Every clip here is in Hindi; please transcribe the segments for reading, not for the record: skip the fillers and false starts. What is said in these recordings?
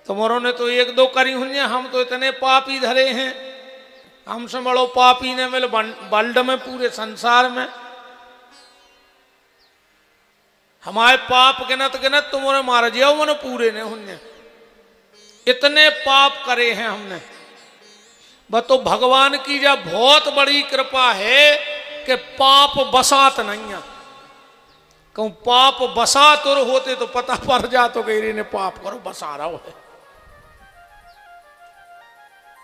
तुम्हारों ने तो एक दो करी हुई, हम तो इतने पापी धरे हैं, हमसे बड़ो पापी ने मिल वर्ल्ड में, पूरे संसार में। हमारे पाप गिनत गिनत तुम्हारे मार जाओ मन पूरे ने हुए, इतने पाप करे हैं हमने। बस तो भगवान की जब बहुत बड़ी कृपा है कि पाप बसात नहीं है। कहूं पाप बसात और होते तो पता पड़ जा तो कह ने पाप करो, बसा रहा है।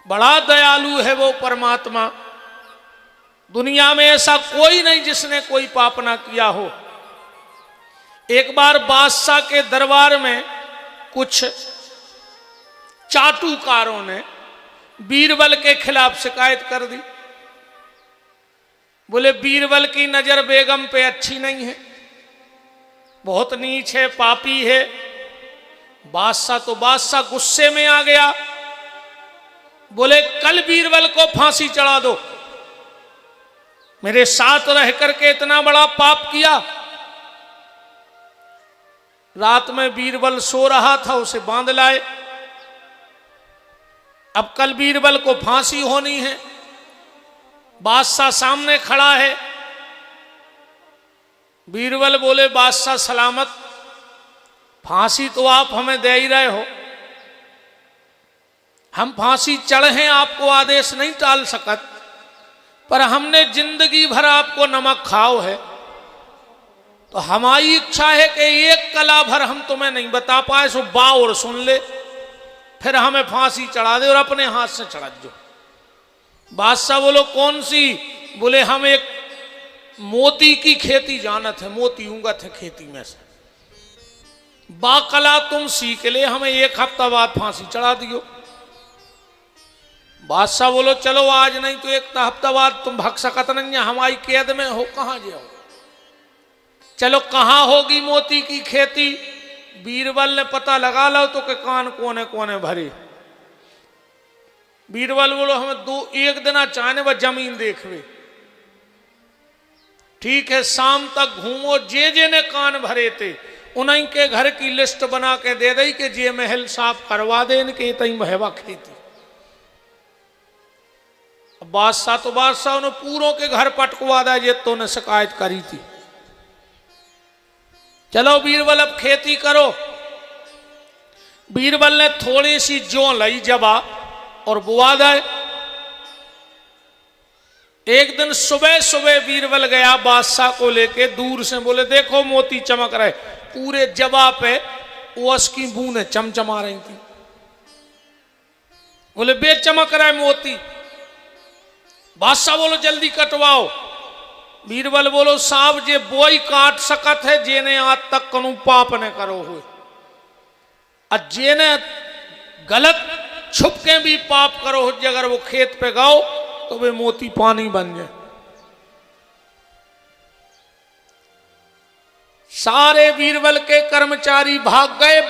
बड़ा दयालु है वो परमात्मा। दुनिया में ऐसा कोई नहीं जिसने कोई पाप ना किया हो। एक बार बादशाह के दरबार में कुछ चाटुकारों ने बीरबल के खिलाफ शिकायत कर दी। बोले बीरबल की नजर बेगम पे अच्छी नहीं है, बहुत नीच है, पापी है। बादशाह गुस्से में आ गया। बोले कल बीरबल को फांसी चढ़ा दो, मेरे साथ रह करके इतना बड़ा पाप किया। रात में बीरबल सो रहा था, उसे बांध लाए। अब कल बीरबल को फांसी होनी है। बादशाह सामने खड़ा है। बीरबल बोले बादशाह सलामत, फांसी तो आप हमें दे ही रहे हो, हम फांसी चढ़े आपको आदेश नहीं टाल सकत, पर हमने जिंदगी भर आपको नमक खाओ है, तो हमारी इच्छा है कि एक कला भर हम तुम्हें नहीं बता पाए, सो बाउर सुन ले, फिर हमें फांसी चढ़ा दे और अपने हाथ से चढ़ा दो। बादशाह बोलो कौन सी? बोले हम एक मोती की खेती जानत है, मोती उगत है खेती में से, बाकला तुम सीख ले, हमें एक हफ्ता बाद फांसी चढ़ा दियो। बादशाह बोलो चलो आज नहीं तो एक हफ्ता बाद तुम भग सकत नहीं है, हमारी कैद में हो, कहां जाओ? चलो कहां होगी मोती की खेती? बीरबल ने पता लगा लो तो के कान कोने कोने भरे। बीरबल बोलो हमें एक दिन चाहने वह जमीन देखवे। ठीक है, शाम तक घूमो, जे ने कान भरे थे उन्हीं के घर की लिस्ट बना के दे दी कि जे महल साफ करवा दे, इनके तई महवा खेती। बादशाह ने पूरों के घर पटकवा दिया जे तो ने शिकायत करी थी। चलो बीरबल अब खेती करो। बीरबल ने थोड़ी सी जौ लाई जबा और बुआ दे। एक दिन सुबह सुबह बीरबल गया बादशाह को लेके, दूर से बोले देखो मोती चमक रहे, पूरे जबा पे ओस की बूंदें चमचमा रही थी। बोले बे चमक रहा है मोती। बादशाह बोलो जल्दी कटवाओ। बीरबल बोलो साहब जे बोई काट सकत है, जेने आज तक कनु पाप ने करो हुए, और जेने गलत छुप के भी पाप करो हो, अगर वो खेत पे गाओ तो वे मोती पानी बन जाए। सारे बीरबल के कर्मचारी भाग गए।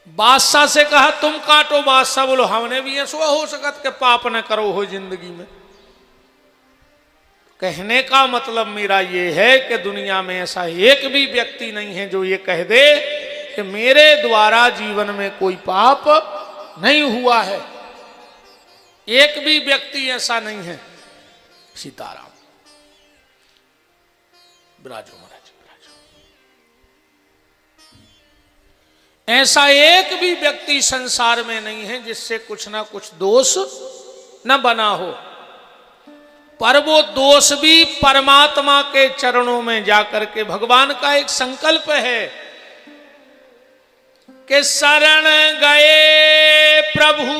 बादशाह से कहा तुम काटो। बादशाह बोलो हमने भी ऐसा हो सकत के पाप न करो हो जिंदगी में। कहने का मतलब मेरा ये है कि दुनिया में ऐसा एक भी व्यक्ति नहीं है जो ये कह दे कि मेरे द्वारा जीवन में कोई पाप नहीं हुआ है। एक भी व्यक्ति ऐसा नहीं है। सीताराम विराजो महाराज विराजो। ऐसा एक भी व्यक्ति संसार में नहीं है जिससे कुछ ना कुछ दोष न बना हो, पर वो दोष भी परमात्मा के चरणों में जाकर के भगवान का एक संकल्प है कि शरण गए प्रभु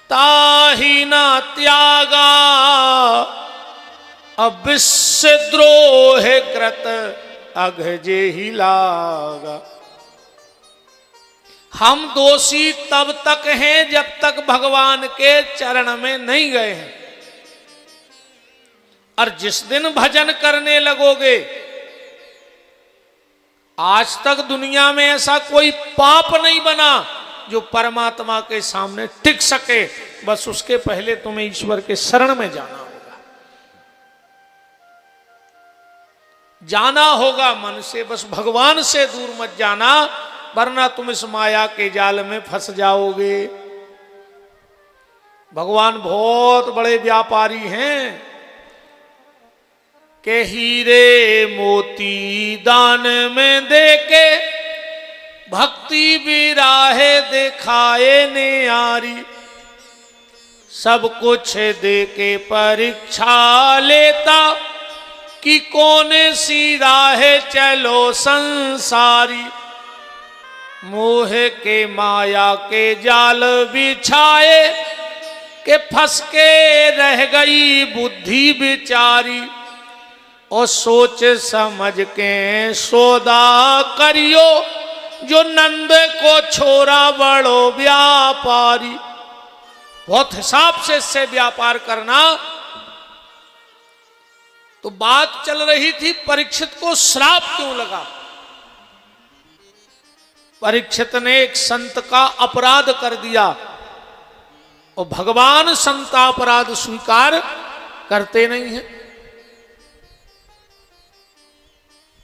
ताहि न त्यागा, अविश्द्रोह कृत अघ जे ही लागा। हम दोषी तब तक हैं जब तक भगवान के चरण में नहीं गए हैं, और जिस दिन भजन करने लगोगे, आज तक दुनिया में ऐसा कोई पाप नहीं बना जो परमात्मा के सामने टिक सके। बस उसके पहले तुम्हें ईश्वर के शरण में जाना होगा। जाना होगा मन से, बस भगवान से दूर मत जाना, वरना तुम इस माया के जाल में फंस जाओगे। भगवान बहुत बड़े व्यापारी हैं के हीरे मोती दान में देके भक्ति बिराहे दिखाए ने यारी, सब कुछ देके परीक्षा लेता कि कौन सी राह चलो संसारी, मोह के माया के जाल बिछाए के फंस के रह गई बुद्धि बिचारी, और सोच समझ के सौदा करियो जो नंद को छोरा बड़ो व्यापारी। बहुत हिसाब से इससे व्यापार करना। तो बात चल रही थी परीक्षित को श्राप क्यों लगा। परीक्षित ने एक संत का अपराध कर दिया और भगवान संत का अपराध स्वीकार करते नहीं हैं।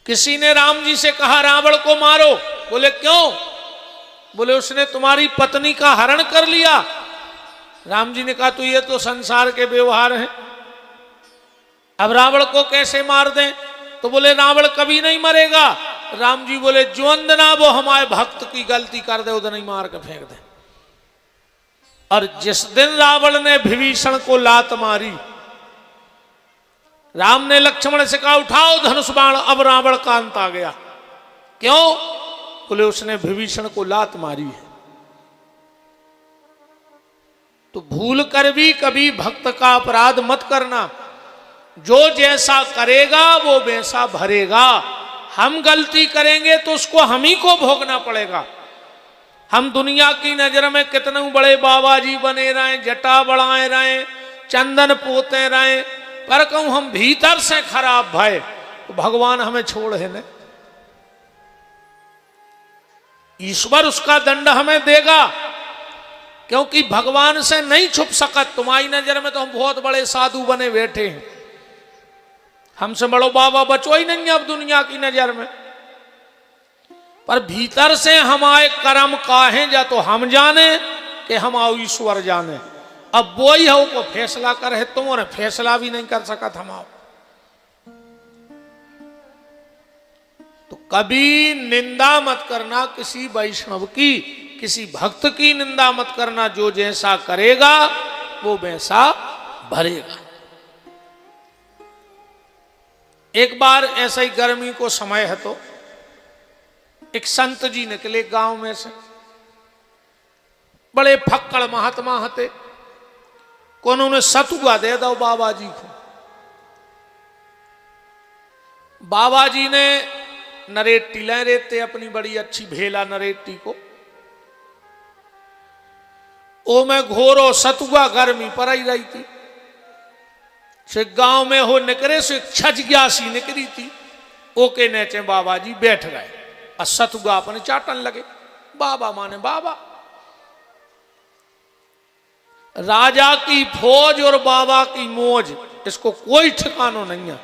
किसी ने राम जी से कहा रावण को मारो, बोले क्यों? बोले उसने तुम्हारी पत्नी का हरण कर लिया। राम जी ने कहा तो ये तो संसार के व्यवहार हैं, अब रावण को कैसे मार दें? तो बोले रावण कभी नहीं मरेगा। राम जी बोले जो अंदना वो हमारे भक्त की गलती कर दे उधर नहीं मार के फेंक दे। और जिस दिन रावण ने विभीषण को लात मारी, राम ने लक्ष्मण से कहा उठाओ धनुष बाण, अब रावण का अंत आ गया। क्यों? बोले उसने विभीषण को लात मारी है। तो भूल कर भी कभी भक्त का अपराध मत करना। जो जैसा करेगा वो वैसा भरेगा। हम गलती करेंगे तो उसको हम ही को भोगना पड़ेगा। हम दुनिया की नजर में कितने बड़े बाबा जी बने रहे, जटा बढ़ाए रहे, चंदन पोते रहे, पर कहूं हम भीतर से खराब भय तो भगवान हमें छोड़ है न। ईश्वर उसका दंड हमें देगा, क्योंकि भगवान से नहीं छुप सकत। तुम्हारी नजर में तो हम बहुत बड़े साधु बने बैठे हैं, हमसे बड़ो बाबा बचो ही नहीं अब दुनिया की नजर में। पर भीतर से हमारे कर्म काहे जा तो हम जाने कि हम आओ ईश्वर जाने। अब वो ही हो को फैसला करे, तुमने फैसला भी नहीं कर सकत हम आओ। तो कभी निंदा मत करना किसी वैष्णव की, किसी भक्त की निंदा मत करना। जो जैसा करेगा वो वैसा भरेगा। एक बार ऐसा ही गर्मी को समय है तो एक संत जी निकले गांव में से, बड़े फक्कड़ महात्मा हते को उन्होंने सतुआ दे दो बाबा जी को। बाबा जी ने नरेटी ले रेते अपनी बड़ी अच्छी भेला नरेटी को, ओ में घोरो सतुआ गर्मी पर ही रही थी। से गांव में हो निकले से छजग्यासी निकली थी, ओके नेचे बाबा जी बैठ गए और सतुआ अपने चाटन लगे। बाबा माने बाबा। राजा की फौज और बाबा की मौज, इसको कोई ठिकानो नहीं है।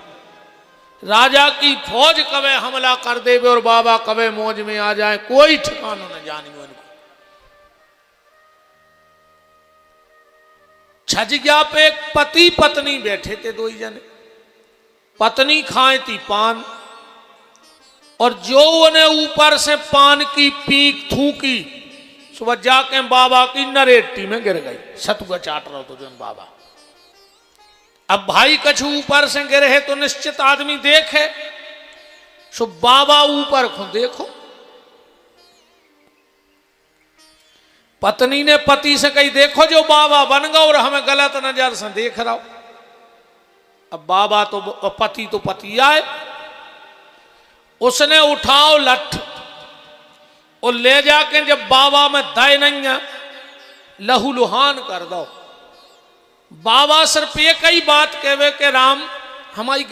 राजा की फौज कभी हमला कर देवे और बाबा कभी मौज में आ जाए, कोई ठिकानो न जानी उनको। छजग्या पे एक पति पत्नी बैठे थे, दो ही जने। पत्नी खाए थी पान, और जो उन्हें ऊपर से पान की पीक थूकी, सुबह जाके बाबा की नरेटी में गिर गई। सतुआ चाट रहा तो जो बाबा। अब भाई कछु ऊपर से गिरे है तो निश्चित आदमी देखे, सो बाबा ऊपर को देखो। पत्नी ने पति से कही देखो जो बाबा बन गया और हमें गलत नजर से देख रहा हो। अब बाबा तो पति आए, उसने उठाओ लठ और ले जाके जब बाबा में दय नहीं है लहू लुहान कर दो। बाबा सिर्फ एक ही बात कहवे के राम हमारी